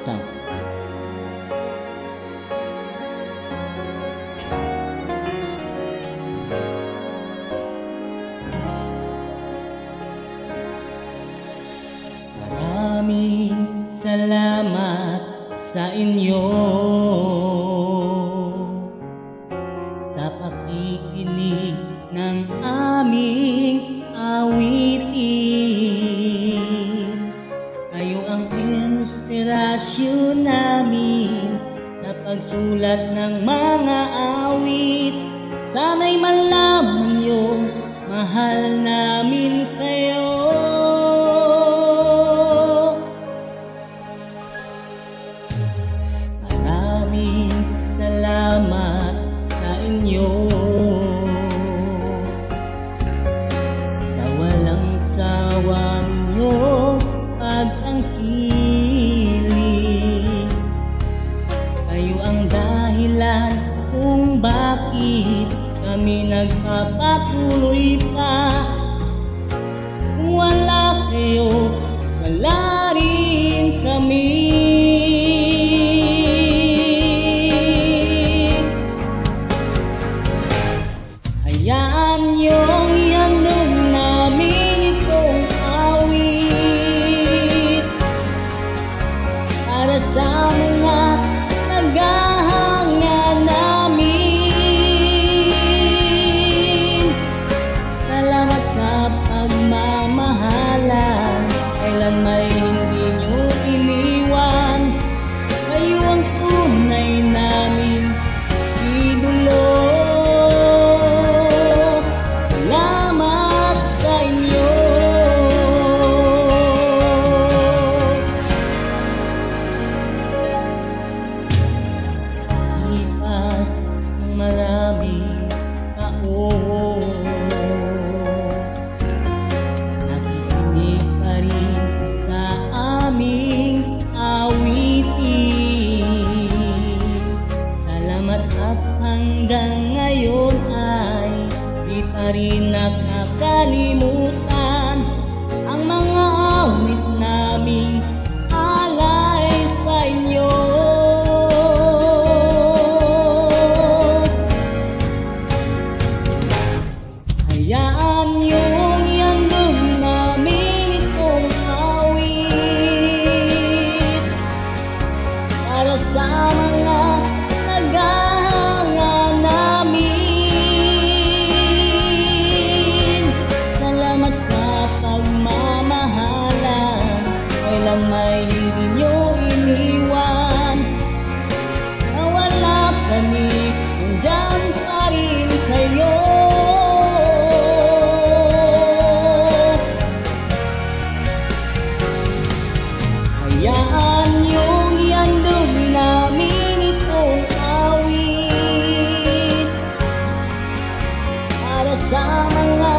Sang. Maraming salamat sa inyo sa pakikinig ng aming awitin. Kayo ang inspirasyon namin sa pagsulat ng mga awit. Sana'y malaman nyo, mahal namin kayo. Maraming salamat sa inyo sa walang sawa ninyong pag-angkiling. Kayo ang dahilan kung bakit kami nagpapatuloy pa. Kung wala kayo, wala rin kami. Hayaan niyong ihandog namin itong awit para sa mga naghahanga namin. Salamat sa pagmamahalan, kailan may hindi niyo iniwan. Kayo ang tunay namin idolo. Salamat sa inyo. Ipas ng maraming taon, nakikinig pa rin sa aming awitin. Salamat at hanggang ngayon ay di pa rin nakakalimutan ang mga awit naming alay sa inyo. Hayaan niyong ihandog namin itong awit. para sa mga